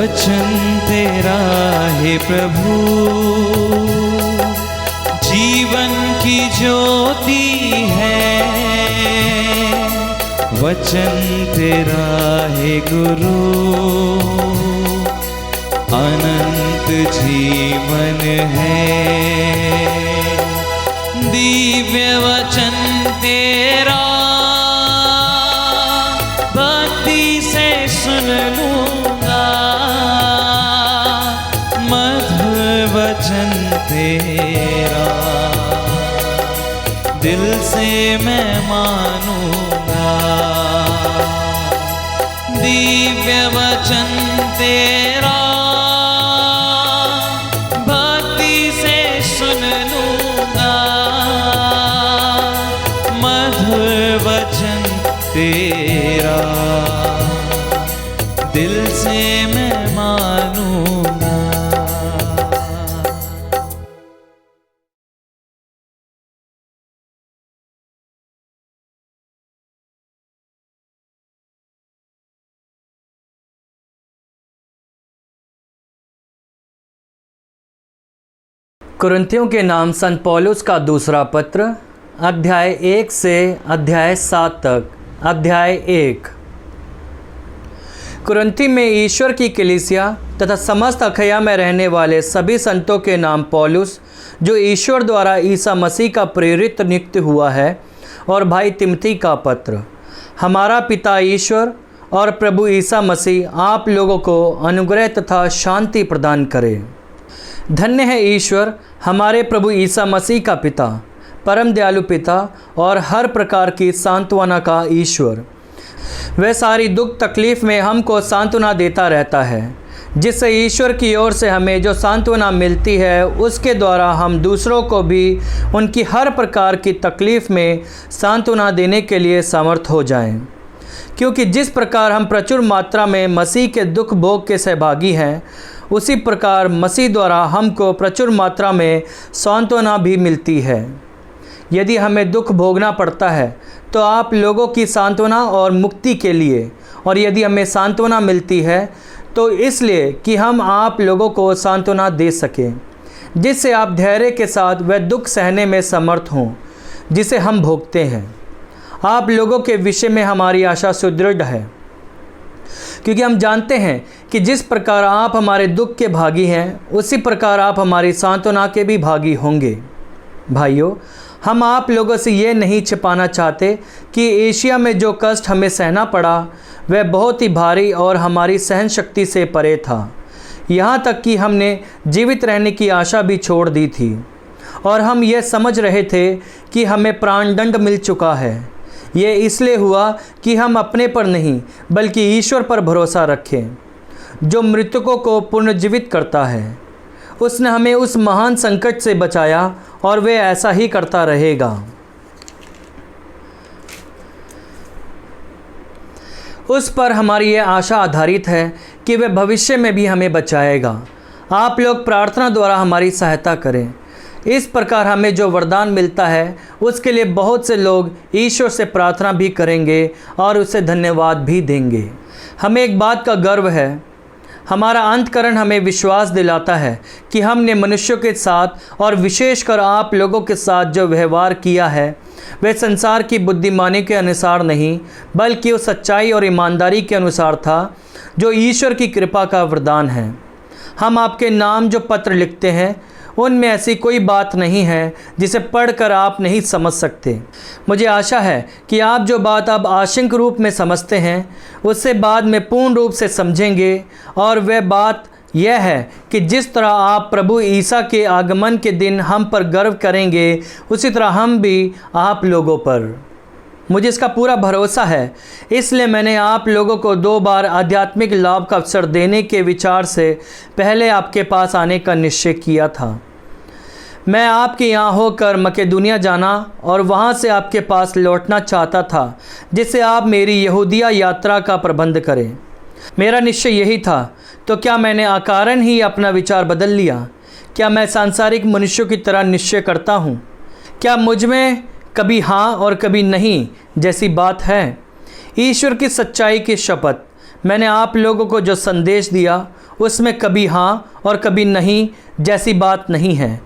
वचन तेरा है प्रभु, जीवन की ज्योति है। वचन तेरा है गुरु, अनंत जीवन है। दिव्य वचन तेरा भक्ति से सुन लूंगा, मधुर वचन तेरा दिल से मैं मानूंगा। दिव्य वचन तेरा भक्ति से सुन लूंगा, मधुर वचन तेरा दिल से मैं मानूंगा। कुरिन्थियों के नाम संत पौलुस का दूसरा पत्र, अध्याय 1 से अध्याय 7 तक। अध्याय 1। कुरिन्थी में ईश्वर की कलीसिया तथा समस्त अखया में रहने वाले सभी संतों के नाम पौलुस, जो ईश्वर द्वारा ईसा मसीह का प्रेरित नियुक्त हुआ है, और भाई तिमोथी का पत्र। हमारा पिता ईश्वर और प्रभु ईसा मसीह आप लोगों को अनुग्रह तथा शांति प्रदान करे। धन्य है ईश्वर हमारे प्रभु ईसा मसीह का पिता, परम दयालु पिता और हर प्रकार की सांत्वना का ईश्वर। वह सारी दुख तकलीफ़ में हमको सांत्वना देता रहता है, जिससे ईश्वर की ओर से हमें जो सांत्वना मिलती है, उसके द्वारा हम दूसरों को भी उनकी हर प्रकार की तकलीफ़ में सांत्वना देने के लिए समर्थ हो जाएं। क्योंकि जिस प्रकार हम प्रचुर मात्रा में मसीह के दुख भोग के सहभागी हैं, उसी प्रकार मसीह द्वारा हमको प्रचुर मात्रा में सांत्वना भी मिलती है। यदि हमें दुख भोगना पड़ता है तो आप लोगों की सांत्वना और मुक्ति के लिए, और यदि हमें सांत्वना मिलती है तो इसलिए कि हम आप लोगों को सांत्वना दे सकें, जिससे आप धैर्य के साथ वह दुख सहने में समर्थ हों जिसे हम भोगते हैं। आप लोगों के विषय में हमारी आशा सुदृढ़ है, क्योंकि हम जानते हैं कि जिस प्रकार आप हमारे दुख के भागी हैं, उसी प्रकार आप हमारी सांत्वना के भी भागी होंगे। भाइयों, हम आप लोगों से ये नहीं छिपाना चाहते कि एशिया में जो कष्ट हमें सहना पड़ा वह बहुत ही भारी और हमारी सहन शक्ति से परे था। यहाँ तक कि हमने जीवित रहने की आशा भी छोड़ दी थी, और हम ये समझ रहे थे कि हमें प्राणदंड मिल चुका है। ये इसलिए हुआ कि हम अपने पर नहीं बल्कि ईश्वर पर भरोसा रखें, जो मृतकों को पुनर्जीवित करता है। उसने हमें उस महान संकट से बचाया और वे ऐसा ही करता रहेगा। उस पर हमारी ये आशा आधारित है कि वह भविष्य में भी हमें बचाएगा। आप लोग प्रार्थना द्वारा हमारी सहायता करें। इस प्रकार हमें जो वरदान मिलता है उसके लिए बहुत से लोग ईश्वर से प्रार्थना भी करेंगे और उसे धन्यवाद भी देंगे। हमें एक बात का गर्व है, हमारा अंतःकरण हमें विश्वास दिलाता है कि हमने मनुष्यों के साथ और विशेषकर आप लोगों के साथ जो व्यवहार किया है वह संसार की बुद्धिमानी के अनुसार नहीं, बल्कि उस सच्चाई और ईमानदारी के अनुसार था जो ईश्वर की कृपा का वरदान है। हम आपके नाम जो पत्र लिखते हैं उनमें ऐसी कोई बात नहीं है जिसे पढ़कर आप नहीं समझ सकते। मुझे आशा है कि आप जो बात अब आंशिक रूप में समझते हैं उससे बाद में पूर्ण रूप से समझेंगे, और वह बात यह है कि जिस तरह आप प्रभु ईसा के आगमन के दिन हम पर गर्व करेंगे, उसी तरह हम भी आप लोगों पर। मुझे इसका पूरा भरोसा है, इसलिए मैंने आप लोगों को 2 बार आध्यात्मिक लाभ का अवसर देने के विचार से पहले आपके पास आने का निश्चय किया था। मैं आपके यहाँ होकर मकेदुनिया जाना और वहाँ से आपके पास लौटना चाहता था, जिससे आप मेरी यहूदिया यात्रा का प्रबंध करें। मेरा निश्चय यही था, तो क्या मैंने अकारण ही अपना विचार बदल लिया? क्या मैं सांसारिक मनुष्यों की तरह निश्चय करता हूँ? क्या मुझ में कभी हाँ और कभी नहीं जैसी बात है? ईश्वर की सच्चाई की शपथ, मैंने आप लोगों को जो संदेश दिया उसमें कभी हाँ और कभी नहीं जैसी बात नहीं है,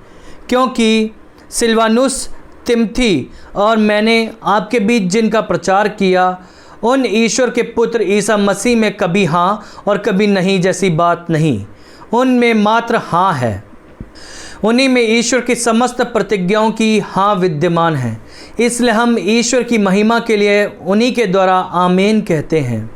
क्योंकि सिलवानुस, तिमथी और मैंने आपके बीच जिनका प्रचार किया, उन ईश्वर के पुत्र ईसा मसीह में कभी हाँ और कभी नहीं जैसी बात नहीं, उनमें मात्र हाँ है। उन्हीं में ईश्वर की समस्त प्रतिज्ञाओं की हाँ विद्यमान है, इसलिए हम ईश्वर की महिमा के लिए उन्हीं के द्वारा आमीन कहते हैं।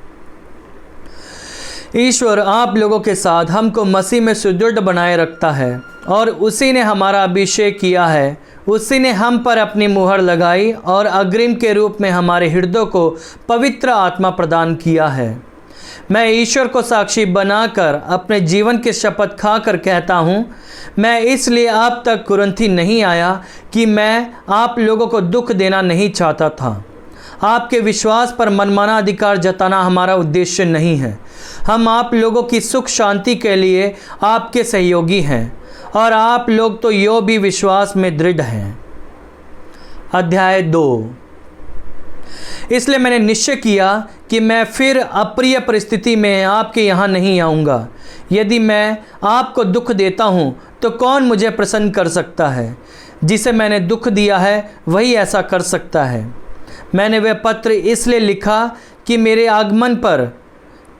ईश्वर आप लोगों के साथ हमको मसीह में सुदृढ़ बनाए रखता है और उसी ने हमारा अभिषेक किया है, उसी ने हम पर अपनी मुहर लगाई और अग्रिम के रूप में हमारे हृदयों को पवित्र आत्मा प्रदान किया है। मैं ईश्वर को साक्षी बनाकर अपने जीवन की शपथ खाकर कहता हूँ, मैं इसलिए आप तक कुरिन्थी नहीं आया कि मैं आप लोगों को दुख देना नहीं चाहता था। आपके विश्वास पर मनमाना अधिकार जताना हमारा उद्देश्य नहीं है। हम आप लोगों की सुख शांति के लिए आपके सहयोगी हैं और आप लोग तो यो भी विश्वास में दृढ़ हैं। अध्याय 2। इसलिए मैंने निश्चय किया कि मैं फिर अप्रिय परिस्थिति में आपके यहाँ नहीं आऊँगा। यदि मैं आपको दुख देता हूँ तो कौन मुझे प्रसन्न कर सकता है? जिसे मैंने दुख दिया है वही ऐसा कर सकता है। मैंने वह पत्र इसलिए लिखा कि मेरे आगमन पर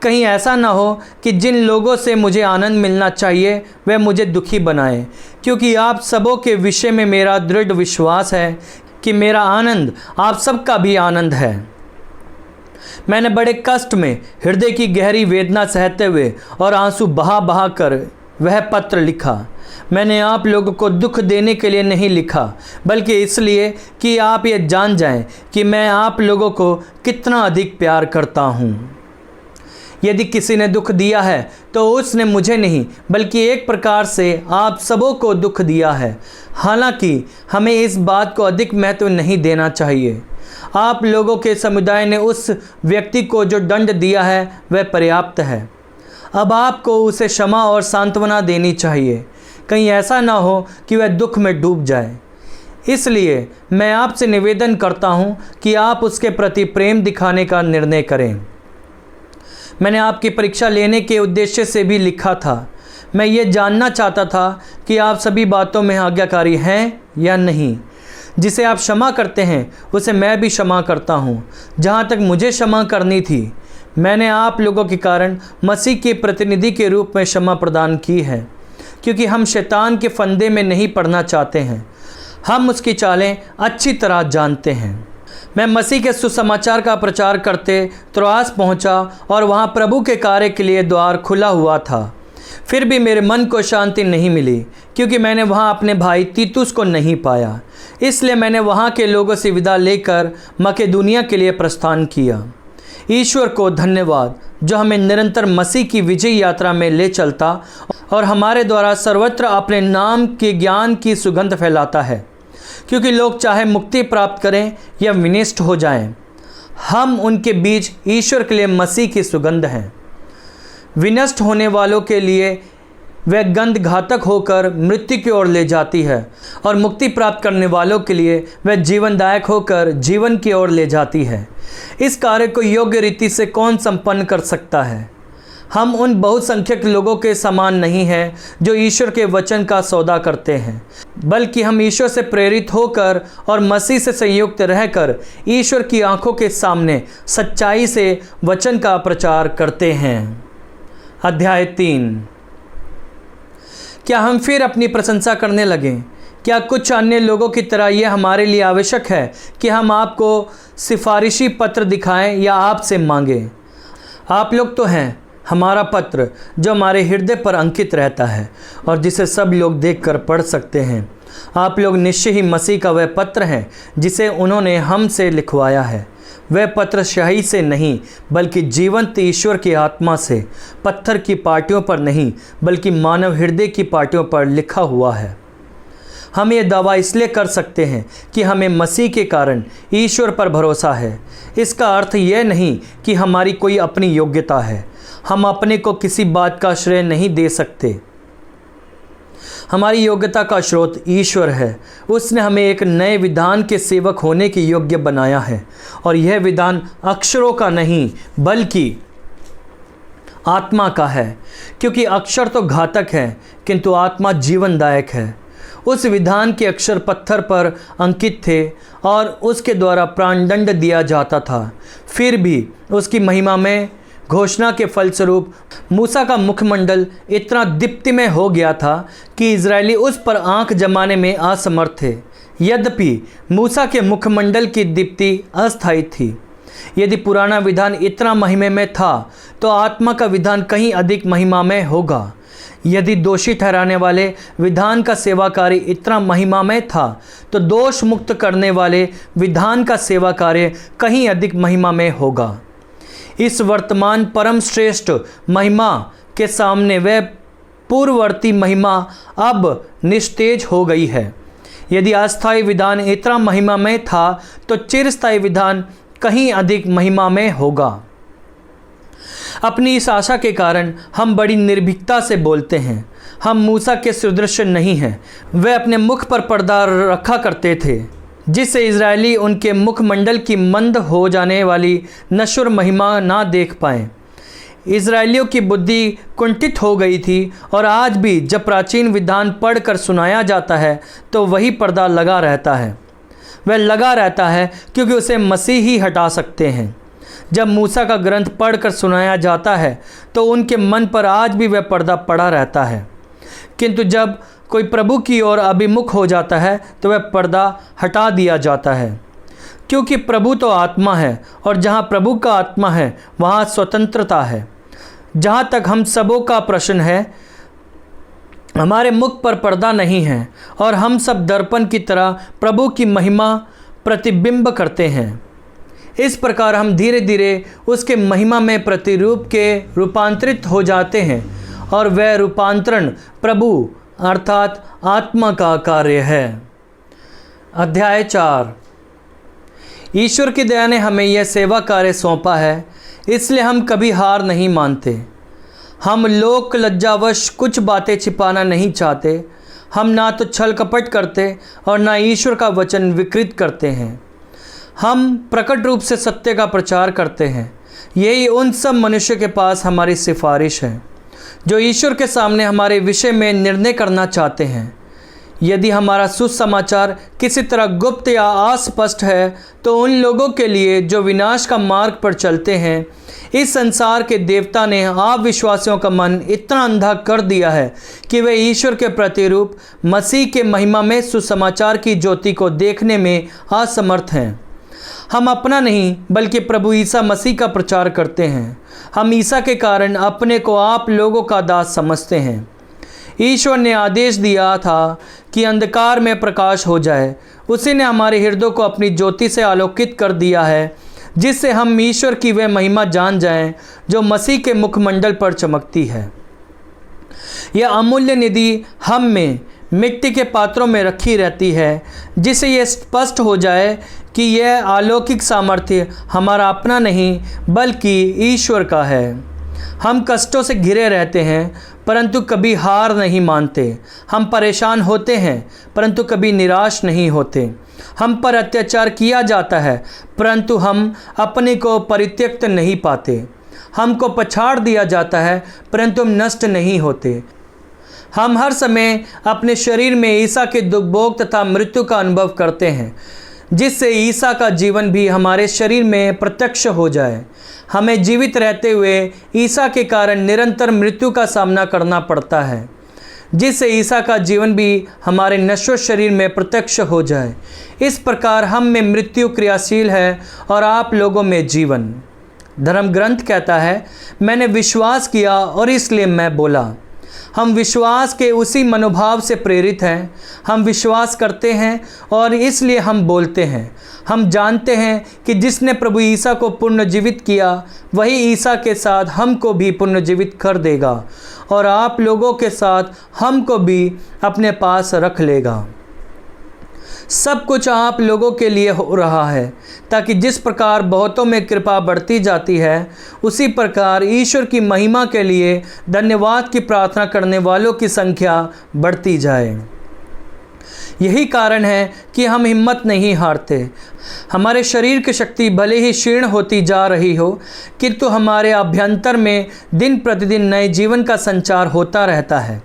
कहीं ऐसा ना हो कि जिन लोगों से मुझे आनंद मिलना चाहिए वह मुझे दुखी बनाए, क्योंकि आप सबों के विषय में मेरा दृढ़ विश्वास है कि मेरा आनंद आप सबका भी आनंद है। मैंने बड़े कष्ट में हृदय की गहरी वेदना सहते हुए और आंसू बहा बहा कर वह पत्र लिखा। मैंने आप लोगों को दुख देने के लिए नहीं लिखा, बल्कि इसलिए कि आप ये जान जाएं कि मैं आप लोगों को कितना अधिक प्यार करता हूँ। यदि किसी ने दुख दिया है तो उसने मुझे नहीं बल्कि एक प्रकार से आप सबों को दुख दिया है। हालांकि हमें इस बात को अधिक महत्व नहीं देना चाहिए। आप लोगों के समुदाय ने उस व्यक्ति को जो दंड दिया है वह पर्याप्त है। अब आपको उसे क्षमा और सांत्वना देनी चाहिए, कहीं ऐसा ना हो कि वह दुख में डूब जाए। इसलिए मैं आपसे निवेदन करता हूँ कि आप उसके प्रति प्रेम दिखाने का निर्णय करें। मैंने आपकी परीक्षा लेने के उद्देश्य से भी लिखा था। मैं ये जानना चाहता था कि आप सभी बातों में आज्ञाकारी हैं या नहीं। जिसे आप क्षमा करते हैं उसे मैं भी क्षमा करता हूँ। जहाँ तक मुझे क्षमा करनी थी, मैंने आप लोगों के कारण मसीह के प्रतिनिधि के रूप में क्षमा प्रदान की है, क्योंकि हम शैतान के फंदे में नहीं पड़ना चाहते हैं। हम उसकी चालें अच्छी तरह जानते हैं। मैं मसीह के सुसमाचार का प्रचार करते त्रोआस पहुंचा और वहां प्रभु के कार्य के लिए द्वार खुला हुआ था। फिर भी मेरे मन को शांति नहीं मिली, क्योंकि मैंने वहां अपने भाई तीतुस को नहीं पाया। इसलिए मैंने वहां के लोगों से विदा लेकर मकेदुनिया के लिए प्रस्थान किया। ईश्वर को धन्यवाद जो हमें निरंतर मसीह की विजय यात्रा में ले चलता और हमारे द्वारा सर्वत्र अपने नाम के ज्ञान की सुगंध फैलाता है, क्योंकि लोग चाहे मुक्ति प्राप्त करें या विनष्ट हो जाएं, हम उनके बीच ईश्वर के लिए मसीह की सुगंध हैं। विनष्ट होने वालों के लिए वह गंध घातक होकर मृत्यु की ओर ले जाती है और मुक्ति प्राप्त करने वालों के लिए वह जीवनदायक होकर जीवन की ओर ले जाती है। इस कार्य को योग्य रीति से कौन संपन्न कर सकता है? हम उन बहुसंख्यक लोगों के समान नहीं हैं जो ईश्वर के वचन का सौदा करते हैं, बल्कि हम ईश्वर से प्रेरित होकर और मसीह से संयुक्त रहकर ईश्वर की आंखों के सामने सच्चाई से वचन का प्रचार करते हैं। अध्याय 3। क्या हम फिर अपनी प्रशंसा करने लगें? क्या कुछ अन्य लोगों की तरह यह हमारे लिए आवश्यक है कि हम आपको सिफारिशी पत्र दिखाएं या आपसे मांगें? आप लोग तो हैं हमारा पत्र जो हमारे हृदय पर अंकित रहता है और जिसे सब लोग देखकर पढ़ सकते हैं। आप लोग निश्चय ही मसीह का वह पत्र हैं जिसे उन्होंने हमसे लिखवाया है। वह पत्र स्याही से नहीं बल्कि जीवंत ईश्वर की आत्मा से, पत्थर की पाटियों पर नहीं बल्कि मानव हृदय की पाटियों पर लिखा हुआ है। हम ये दावा इसलिए कर सकते हैं कि हमें मसीह के कारण ईश्वर पर भरोसा है। इसका अर्थ यह नहीं कि हमारी कोई अपनी योग्यता है। हम अपने को किसी बात का श्रेय नहीं दे सकते। हमारी योग्यता का स्रोत ईश्वर है। उसने हमें एक नए विधान के सेवक होने के योग्य बनाया है, और यह विधान अक्षरों का नहीं बल्कि आत्मा का है, क्योंकि अक्षर तो घातक है किंतु आत्मा जीवनदायक है। उस विधान के अक्षर पत्थर पर अंकित थे और उसके द्वारा प्राणदंड दिया जाता था। फिर भी उसकी महिमा में घोषणा के फलस्वरूप मूसा का मुखमंडल इतना दीप्तिमय हो गया था कि इजरायली उस पर आंख जमाने में असमर्थ थे। यद्यपि मूसा के मुखमंडल की दीप्ति अस्थायी थी। यदि पुराना विधान इतना महिमामय था तो आत्मा का विधान कहीं अधिक महिमामय होगा। यदि दोषी ठहराने वाले विधान का सेवा कार्य इतना महिमामय था तो दोष मुक्त करने वाले विधान का सेवा कार्य कहीं अधिक महिमामय होगा। इस वर्तमान परम श्रेष्ठ महिमा के सामने वह पूर्ववर्ती महिमा अब निस्तेज हो गई है। यदि अस्थायी विधान इतना महिमामय था तो चिरस्थायी विधान कहीं अधिक महिमामय होगा। अपनी इस आशा के कारण हम बड़ी निर्भीकता से बोलते हैं। हम मूसा के सदृश नहीं हैं। वे अपने मुख पर पर्दा रखा करते थे जिससे इजरायली उनके मुखमंडल की मंद हो जाने वाली नश्वर महिमा ना देख पाएं। इजरायलियों की बुद्धि कुंठित हो गई थी और आज भी जब प्राचीन विधान पढ़कर सुनाया जाता है तो वही पर्दा लगा रहता है। वह लगा रहता है क्योंकि उसे मसीह ही हटा सकते हैं। जब मूसा का ग्रंथ पढ़कर सुनाया जाता है तो उनके मन पर आज भी वह पर्दा पड़ा रहता है, किंतु जब कोई प्रभु की ओर अभिमुख हो जाता है तो वह पर्दा हटा दिया जाता है। क्योंकि प्रभु तो आत्मा है और जहाँ प्रभु का आत्मा है वहाँ स्वतंत्रता है। जहाँ तक हम सबों का प्रश्न है, हमारे मुख पर पर्दा नहीं है और हम सब दर्पण की तरह प्रभु की महिमा प्रतिबिंब करते हैं। इस प्रकार हम धीरे धीरे उसके महिमा में प्रतिरूप के रूपांतरित हो जाते हैं और वह रूपांतरण प्रभु अर्थात आत्मा का कार्य है। अध्याय 4। ईश्वर की दया ने हमें यह सेवा कार्य सौंपा है, इसलिए हम कभी हार नहीं मानते। हम लोक लज्जावश कुछ बातें छिपाना नहीं चाहते। हम ना तो छल कपट करते और ना ईश्वर का वचन विकृत करते हैं। हम प्रकट रूप से सत्य का प्रचार करते हैं। यही उन सब मनुष्य के पास हमारी सिफारिश है जो ईश्वर के सामने हमारे विषय में निर्णय करना चाहते हैं। यदि हमारा सुसमाचार किसी तरह गुप्त या अस्पष्ट है तो उन लोगों के लिए जो विनाश का मार्ग पर चलते हैं, इस संसार के देवता ने अविश्वासियों का मन इतना अंधा कर दिया है कि वे ईश्वर के प्रतिरूप मसीह के महिमा में सुसमाचार की ज्योति को देखने में असमर्थ हैं। हम अपना नहीं बल्कि प्रभु ईसा मसीह का प्रचार करते हैं। हम ईसा के कारण अपने को आप लोगों का दास समझते हैं। ईश्वर ने आदेश दिया था कि अंधकार में प्रकाश हो जाए। उसी ने हमारे हृदयों को अपनी ज्योति से आलोकित कर दिया है, जिससे हम ईश्वर की वह महिमा जान जाएं जो मसीह के मुखमंडल पर चमकती है। यह अमूल्य निधि हम में मिट्टी के पात्रों में रखी रहती है, जिससे यह स्पष्ट हो जाए कि यह अलौकिक सामर्थ्य हमारा अपना नहीं बल्कि ईश्वर का है। हम कष्टों से घिरे रहते हैं परंतु कभी हार नहीं मानते। हम परेशान होते हैं परंतु कभी निराश नहीं होते। हम पर अत्याचार किया जाता है परंतु हम अपने को परित्यक्त नहीं पाते। हमको पछाड़ दिया जाता है परंतु हम नष्ट नहीं होते। हम हर समय अपने शरीर में ईसा के दुख भोग तथा मृत्यु का अनुभव करते हैं, जिससे ईसा का जीवन भी हमारे शरीर में प्रत्यक्ष हो जाए। हमें जीवित रहते हुए ईसा के कारण निरंतर मृत्यु का सामना करना पड़ता है, जिससे ईसा का जीवन भी हमारे नश्वर शरीर में प्रत्यक्ष हो जाए। इस प्रकार हम में मृत्यु क्रियाशील है और आप लोगों में जीवन। धर्म ग्रंथ कहता है, मैंने विश्वास किया और इसलिए मैं बोला। हम विश्वास के उसी मनोभाव से प्रेरित हैं। हम विश्वास करते हैं और इसलिए हम बोलते हैं। हम जानते हैं कि जिसने प्रभु ईसा को पुनर्जीवित किया वही ईसा के साथ हमको भी पुनर्जीवित कर देगा और आप लोगों के साथ हमको भी अपने पास रख लेगा। सब कुछ आप लोगों के लिए हो रहा है ताकि जिस प्रकार बहुतों में कृपा बढ़ती जाती है उसी प्रकार ईश्वर की महिमा के लिए धन्यवाद की प्रार्थना करने वालों की संख्या बढ़ती जाए। यही कारण है कि हम हिम्मत नहीं हारते। हमारे शरीर की शक्ति भले ही क्षीण होती जा रही हो, किंतु हमारे अभ्यंतर में दिन प्रतिदिन नए जीवन का संचार होता रहता है,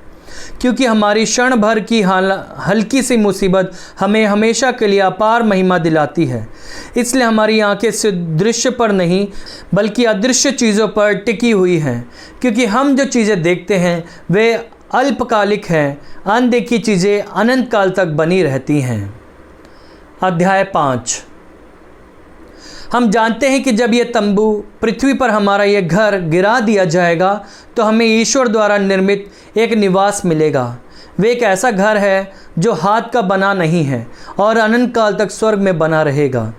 क्योंकि हमारी क्षण भर की हल्की सी मुसीबत हमें हमेशा के लिए अपार महिमा दिलाती है। इसलिए हमारी आंखें सिर्फ दृश्य पर नहीं बल्कि अदृश्य चीज़ों पर टिकी हुई हैं, क्योंकि हम जो चीज़ें देखते हैं वे अल्पकालिक हैं, अनदेखी चीज़ें अनंत काल तक बनी रहती हैं। अध्याय 5। हम जानते हैं कि जब ये तंबू पृथ्वी पर हमारा ये घर गिरा दिया जाएगा तो हमें ईश्वर द्वारा निर्मित एक निवास मिलेगा। वे एक ऐसा घर है जो हाथ का बना नहीं है और अनंत काल तक स्वर्ग में बना रहेगा।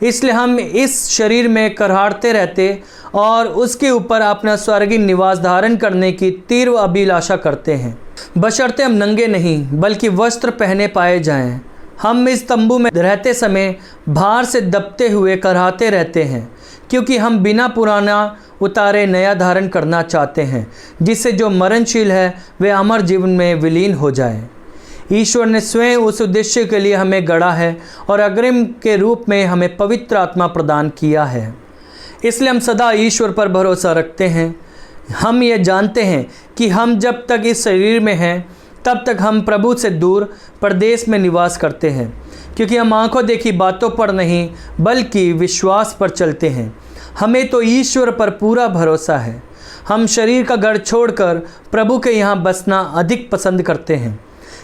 इसलिए हम इस शरीर में करहाड़ते रहते और उसके ऊपर अपना स्वर्गीय निवास धारण करने की तीव्र अभिलाषा करते हैं, बशर्ते हम नंगे नहीं बल्कि वस्त्र पहने पाए जाएं। हम इस तंबू में रहते समय भार से दबते हुए करहाते रहते हैं, क्योंकि हम बिना पुराना उतारे नया धारण करना चाहते हैं, जिससे जो मरणशील है वे अमर जीवन में विलीन हो जाए। ईश्वर ने स्वयं उस उद्देश्य के लिए हमें गढ़ा है और अग्रिम के रूप में हमें पवित्र आत्मा प्रदान किया है। इसलिए हम सदा ईश्वर पर भरोसा रखते हैं। हम ये जानते हैं कि हम जब तक इस शरीर में हैं तब तक हम प्रभु से दूर परदेश में निवास करते हैं, क्योंकि हम आंखों देखी बातों पर नहीं बल्कि विश्वास पर चलते हैं। हमें तो ईश्वर पर पूरा भरोसा है। हम शरीर का घर छोड़कर प्रभु के यहाँ बसना अधिक पसंद करते हैं।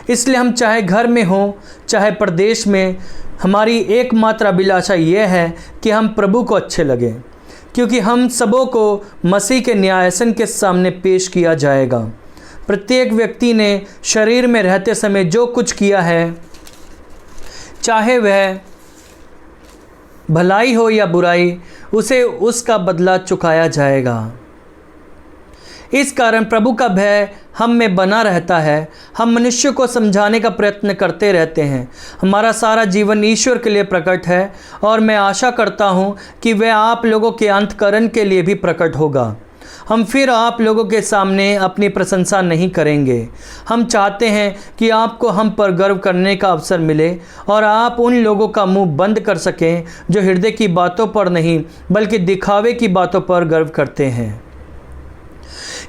इसलिए हम चाहे घर में हों चाहे परदेश में, हमारी एकमात्र अभिलाषा यह है कि हम प्रभु को अच्छे लगें, क्योंकि हम सबों को मसीह के न्यायासन के सामने पेश किया जाएगा। प्रत्येक व्यक्ति ने शरीर में रहते समय जो कुछ किया है, चाहे वह भलाई हो या बुराई, उसे उसका बदला चुकाया जाएगा। इस कारण प्रभु का भय हम में बना रहता है। हम मनुष्य को समझाने का प्रयत्न करते रहते हैं। हमारा सारा जीवन ईश्वर के लिए प्रकट है और मैं आशा करता हूँ कि वह आप लोगों के अंतःकरण के लिए भी प्रकट होगा। हम फिर आप लोगों के सामने अपनी प्रशंसा नहीं करेंगे। हम चाहते हैं कि आपको हम पर गर्व करने का अवसर मिले और आप उन लोगों का मुंह बंद कर सकें जो हृदय की बातों पर नहीं बल्कि दिखावे की बातों पर गर्व करते हैं।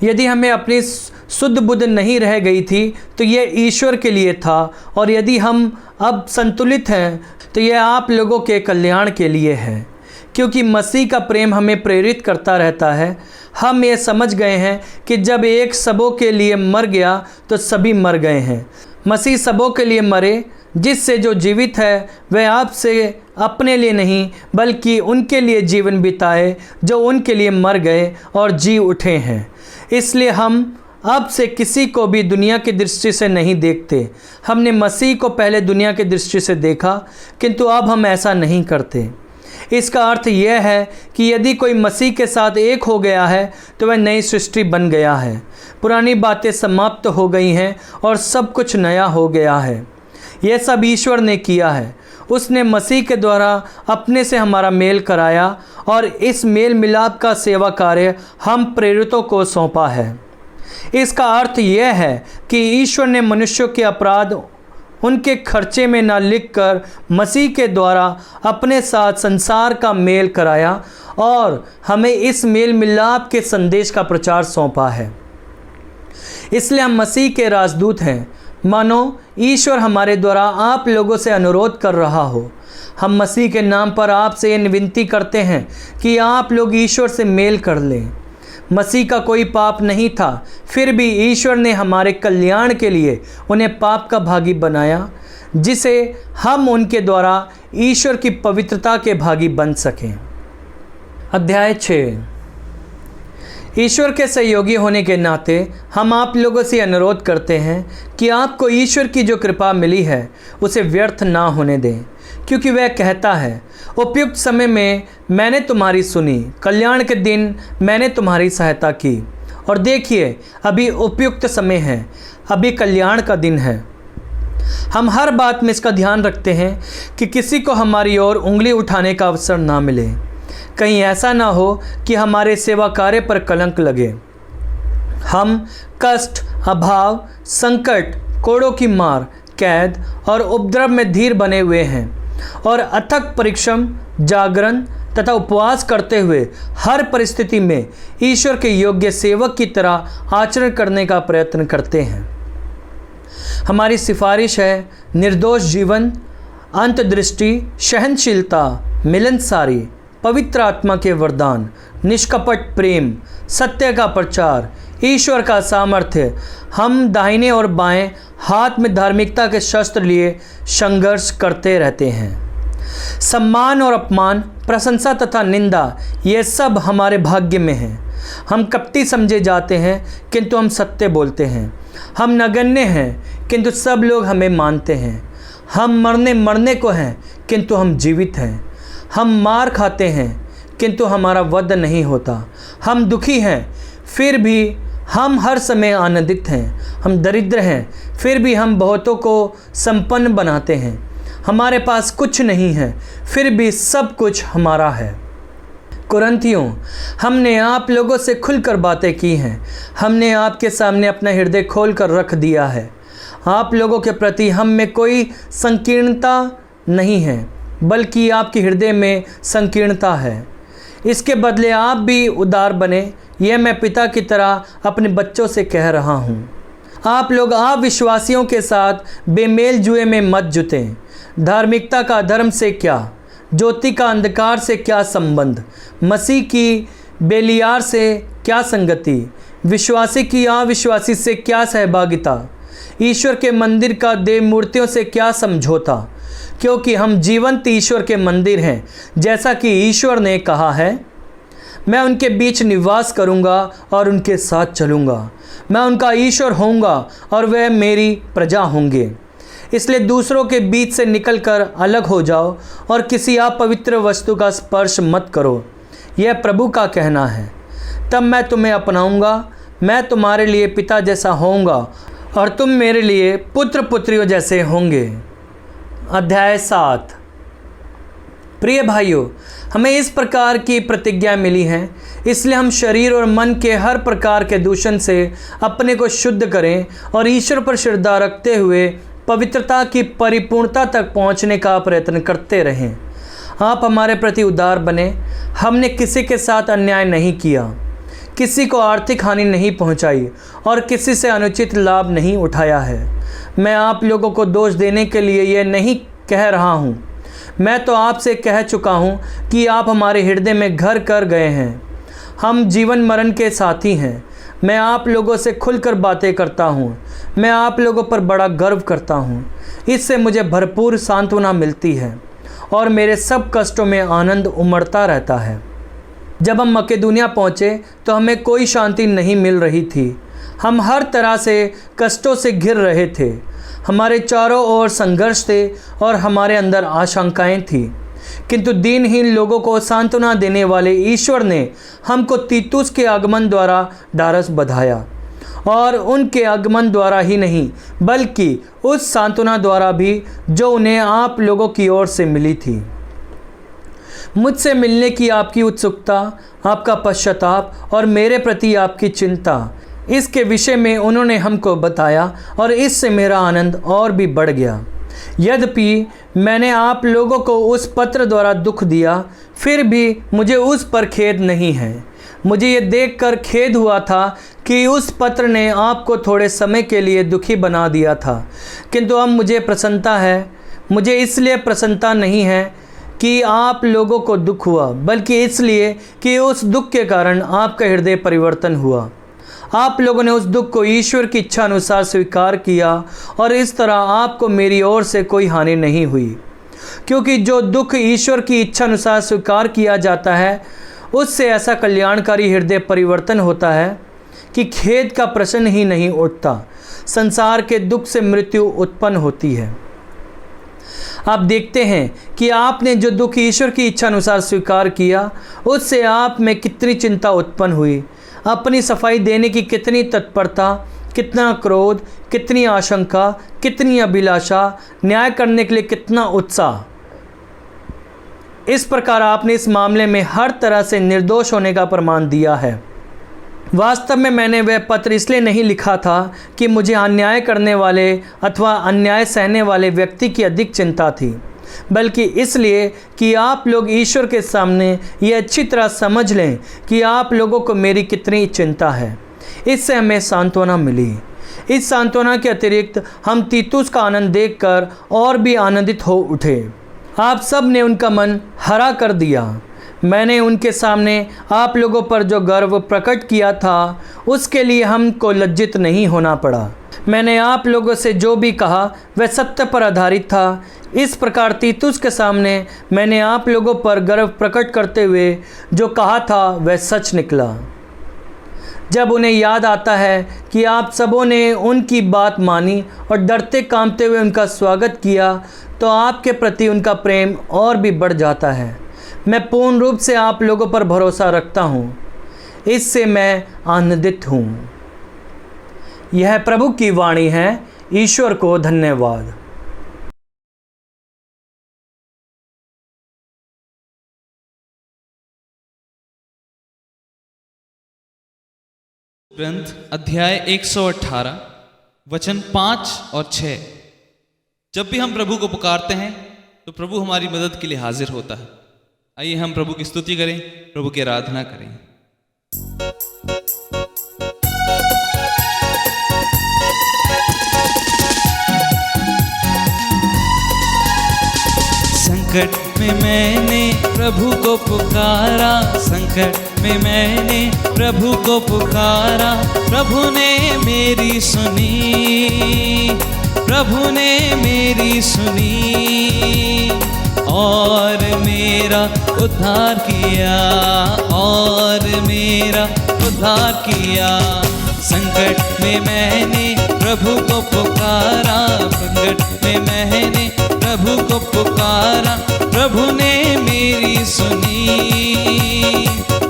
यदि हमें अपनी शुद्ध बुद्ध नहीं रह गई थी तो यह ईश्वर के लिए था, और यदि हम अब संतुलित हैं तो यह आप लोगों के कल्याण के लिए है, क्योंकि मसीह का प्रेम हमें प्रेरित करता रहता है। हम ये समझ गए हैं कि जब एक सबों के लिए मर गया तो सभी मर गए हैं। मसीह सबों के लिए मरे, जिससे जो जीवित है वह आपसे अपने लिए नहीं बल्कि उनके लिए जीवन बिताए जो उनके लिए मर गए और जी उठे हैं। इसलिए हम अब से किसी को भी दुनिया की दृष्टि से नहीं देखते। हमने मसीह को पहले दुनिया की दृष्टि से देखा, किंतु अब हम ऐसा नहीं करते। इसका अर्थ यह है कि यदि कोई मसीह के साथ एक हो गया है तो वह नई सृष्टि बन गया है। पुरानी बातें समाप्त हो गई हैं और सब कुछ नया हो गया है। यह सब ईश्वर ने किया है। उसने मसीह के द्वारा अपने से हमारा मेल कराया और इस मेल मिलाप का सेवा कार्य हम प्रेरितों को सौंपा है। इसका अर्थ यह है कि ईश्वर ने मनुष्यों के अपराध उनके खर्चे में न लिखकर मसीह के द्वारा अपने साथ संसार का मेल कराया और हमें इस मेल मिलाप के संदेश का प्रचार सौंपा है। इसलिए हम मसीह के राजदूत हैं, मानो ईश्वर हमारे द्वारा आप लोगों से अनुरोध कर रहा हो। हम मसीह के नाम पर आपसे ये विनती करते हैं कि आप लोग ईश्वर से मेल कर लें। मसीह का कोई पाप नहीं था, फिर भी ईश्वर ने हमारे कल्याण के लिए उन्हें पाप का भागी बनाया, जिसे हम उनके द्वारा ईश्वर की पवित्रता के भागी बन सकें। अध्याय 6। ईश्वर के सहयोगी होने के नाते हम आप लोगों से अनुरोध करते हैं कि आपको ईश्वर की जो कृपा मिली है उसे व्यर्थ ना होने दें, क्योंकि वह कहता है, उपयुक्त समय में मैंने तुम्हारी सुनी, कल्याण के दिन मैंने तुम्हारी सहायता की। और देखिए, अभी उपयुक्त समय है, अभी कल्याण का दिन है। हम हर बात में इसका ध्यान रखते हैं कि किसी को हमारी ओर उंगली उठाने का अवसर ना मिले। कहीं ऐसा ना हो कि हमारे सेवा कार्य पर कलंक लगे। हम कष्ट, अभाव, संकट, कोड़ों की मार, कैद और उपद्रव में धीर बने हुए हैं और अथक परिश्रम, जागरण तथा उपवास करते हुए हर परिस्थिति में ईश्वर के योग्य सेवक की तरह आचरण करने का प्रयत्न करते हैं। हमारी सिफारिश है निर्दोष जीवन, अंतर्दृष्टि, सहनशीलता, मिलनसारी, पवित्र आत्मा के वरदान, निष्कपट प्रेम, सत्य का प्रचार, ईश्वर का सामर्थ्य। हम दाहिने और बाएं हाथ में धार्मिकता के शस्त्र लिए संघर्ष करते रहते हैं। सम्मान और अपमान, प्रशंसा तथा निंदा, ये सब हमारे भाग्य में है। हम कपटी समझे जाते हैं किंतु हम सत्य बोलते हैं। हम नगण्य हैं किंतु सब लोग हमें मानते हैं। हम मरने को हैं किंतु हम जीवित हैं। हम मार खाते हैं किंतु हमारा वध नहीं होता। हम दुखी हैं फिर भी हम हर समय आनंदित हैं। हम दरिद्र हैं फिर भी हम बहुतों को संपन्न बनाते हैं। हमारे पास कुछ नहीं है फिर भी सब कुछ हमारा है। कुरिन्थियों, हमने आप लोगों से खुलकर बातें की हैं। हमने आपके सामने अपना हृदय खोल कर रख दिया है। आप लोगों के प्रति हम में कोई संकीर्णता नहीं है, बल्कि आपके हृदय में संकीर्णता है। इसके बदले आप भी उदार बने, यह मैं पिता की तरह अपने बच्चों से कह रहा हूँ। आप लोग अविश्वासियों के साथ बेमेल जुए में मत जुटें। धार्मिकता का अधर्म से क्या, ज्योति का अंधकार से क्या संबंध, मसीह की बेलियार से क्या संगति, विश्वासी की अविश्वासी से क्या सहभागिता, ईश्वर के मंदिर का देव मूर्तियों से क्या समझौता। क्योंकि हम जीवंत ईश्वर के मंदिर हैं, जैसा कि ईश्वर ने कहा है, मैं उनके बीच निवास करूंगा और उनके साथ चलूंगा। मैं उनका ईश्वर होऊंगा और वह मेरी प्रजा होंगे। इसलिए दूसरों के बीच से निकलकर अलग हो जाओ और किसी अपवित्र वस्तु का स्पर्श मत करो। यह प्रभु का कहना है। तब मैं तुम्हें अपनाऊंगा, मैं तुम्हारे लिए पिता जैसा होऊंगा और तुम मेरे लिए पुत्र पुत्रियों जैसे होंगे। अध्याय 7। प्रिय भाइयों, हमें इस प्रकार की प्रतिज्ञा मिली है, इसलिए हम शरीर और मन के हर प्रकार के दूषण से अपने को शुद्ध करें और ईश्वर पर श्रद्धा रखते हुए पवित्रता की परिपूर्णता तक पहुंचने का प्रयत्न करते रहें। आप हमारे प्रति उदार बने। हमने किसी के साथ अन्याय नहीं किया, किसी को आर्थिक हानि नहीं पहुंचाई और किसी से अनुचित लाभ नहीं उठाया है। मैं आप लोगों को दोष देने के लिए यह नहीं कह रहा हूँ। मैं तो आपसे कह चुका हूँ कि आप हमारे हृदय में घर कर गए हैं। हम जीवन मरण के साथी हैं। मैं आप लोगों से खुलकर बातें करता हूँ। मैं आप लोगों पर बड़ा गर्व करता हूँ। इससे मुझे भरपूर सांत्वना मिलती है और मेरे सब कष्टों में आनंद उमड़ता रहता है। जब हम मकेदुनिया पहुँचे तो हमें कोई शांति नहीं मिल रही थी। हम हर तरह से कष्टों से घिर रहे थे। हमारे चारों ओर संघर्ष थे और हमारे अंदर आशंकाएं थीं। किंतु दीनहीन लोगों को सांत्वना देने वाले ईश्वर ने हमको तीतुस के आगमन द्वारा ढाढ़स बंधाया, और उनके आगमन द्वारा ही नहीं बल्कि उस सांत्वना द्वारा भी जो उन्हें आप लोगों की ओर से मिली थी। मुझसे मिलने की आपकी उत्सुकता, आपका पश्चाताप और मेरे प्रति आपकी चिंता, इसके विषय में उन्होंने हमको बताया और इससे मेरा आनंद और भी बढ़ गया। यद्यपि मैंने आप लोगों को उस पत्र द्वारा दुख दिया, फिर भी मुझे उस पर खेद नहीं है। मुझे ये देखकर खेद हुआ था कि उस पत्र ने आपको थोड़े समय के लिए दुखी बना दिया था, किंतु अब मुझे प्रसन्नता है। मुझे इसलिए प्रसन्नता नहीं है कि आप लोगों को दुख हुआ, बल्कि इसलिए कि उस दुख के कारण आपका हृदय परिवर्तन हुआ। आप लोगों ने उस दुख को ईश्वर की इच्छा अनुसार स्वीकार किया और इस तरह आपको मेरी ओर से कोई हानि नहीं हुई। क्योंकि जो दुख ईश्वर की इच्छा अनुसार स्वीकार किया जाता है, उससे ऐसा कल्याणकारी हृदय परिवर्तन होता है कि खेद का प्रश्न ही नहीं उठता। संसार के दुख से मृत्यु उत्पन्न होती है। आप देखते हैं कि आपने जो दुख ईश्वर की इच्छा अनुसार स्वीकार किया, उससे आप में कितनी चिंता उत्पन्न हुई, अपनी सफाई देने की कितनी तत्परता, कितना क्रोध, कितनी आशंका, कितनी अभिलाषा, न्याय करने के लिए कितना उत्साह। इस प्रकार आपने इस मामले में हर तरह से निर्दोष होने का प्रमाण दिया है। वास्तव में मैंने वह पत्र इसलिए नहीं लिखा था कि मुझे अन्याय करने वाले अथवा अन्याय सहने वाले व्यक्ति की अधिक चिंता थी, बल्कि इसलिए कि आप लोग ईश्वर के सामने ये अच्छी तरह समझ लें कि आप लोगों को मेरी कितनी चिंता है। इससे हमें सांत्वना मिली। इस सांत्वना के अतिरिक्त हम तीतुस का आनंद देखकर और भी आनंदित हो उठे। आप सब ने उनका मन हरा कर दिया। मैंने उनके सामने आप लोगों पर जो गर्व प्रकट किया था उसके लिए हमको लज्जित नहीं होना पड़ा। मैंने आप लोगों से जो भी कहा वह सत्य पर आधारित था। इस प्रकार तीतुस के सामने मैंने आप लोगों पर गर्व प्रकट करते हुए जो कहा था वह सच निकला। जब उन्हें याद आता है कि आप सबों ने उनकी बात मानी और डरते कांपते हुए उनका स्वागत किया, तो आपके प्रति उनका प्रेम और भी बढ़ जाता है। मैं पूर्ण रूप से आप लोगों पर भरोसा रखता हूँ। इससे मैं आनंदित हूँ। यह प्रभु की वाणी है। ईश्वर को धन्यवाद। ग्रंथ अध्याय 118 वचन 5 और 6। जब भी हम प्रभु को पुकारते हैं तो प्रभु हमारी मदद के लिए हाजिर होता है। आइए हम प्रभु की स्तुति करें, प्रभु की आराधना करें। संकट में मैंने प्रभु को पुकारा, संकट में मैंने प्रभु को पुकारा, प्रभु ने मेरी सुनी, प्रभु ने मेरी सुनी और मेरा उद्धार किया, और मेरा उद्धार किया। संकट में मैंने प्रभु को पुकारा, संकट में मैंने प्रभु को पुकारा, प्रभु ने मेरी सुनी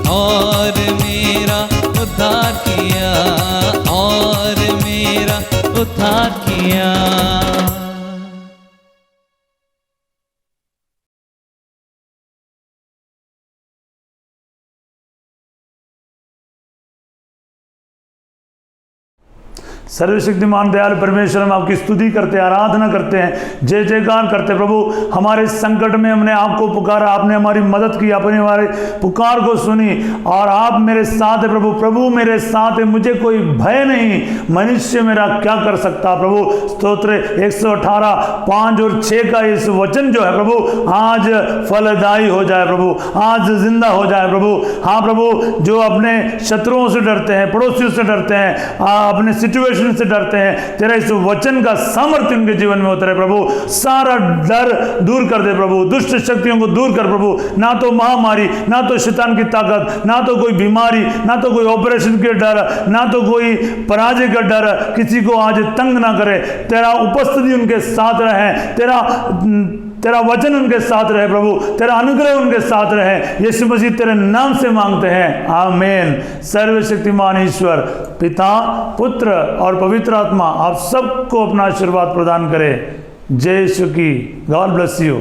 और मेरा उद्धार किया, और मेरा उद्धार किया। सर्वशक्तिमान दयालु परमेश्वर, हम आपकी स्तुति करते हैं, आराधना करते हैं, जय जयकार करते हैं। प्रभु, हमारे संकट में हमने आपको पुकारा, आपने हमारी मदद की, आपने हमारे पुकार को सुनी और आप मेरे साथ है। प्रभु, प्रभु मेरे साथ है, मुझे कोई भय नहीं, मनुष्य मेरा क्या कर सकता। प्रभु स्तोत्र 118 5 और 6 का इस वचन जो है प्रभु आज फलदायी हो जाए, प्रभु आज जिंदा हो जाए। प्रभु हाँ प्रभु, जो अपने शत्रुओं से डरते हैं, पड़ोसियों से डरते हैं, अपने सिचुएशन से डरते हैं, तेरा इस वचन का सामर्थ्य उनके जीवन में उतरे। प्रभु सारा डर दूर कर दे, प्रभु दुष्ट शक्तियों को दूर कर। प्रभु ना तो महामारी, ना तो शैतान की ताकत, ना तो कोई बीमारी, ना तो कोई ऑपरेशन के डर, ना तो कोई पराजय का डर किसी को आज तंग ना करे। तेरा उपस्थिति उनके साथ रहे, तेरा वचन उनके साथ रहे। प्रभु तेरा अनुग्रह उनके साथ रहे। यीशु मसीह तेरे नाम से मांगते हैं, आमीन। सर्वशक्तिमान ईश्वर पिता, पुत्र और पवित्र आत्मा आप सबको अपना आशीर्वाद प्रदान करे। जय यीशु की। God bless you.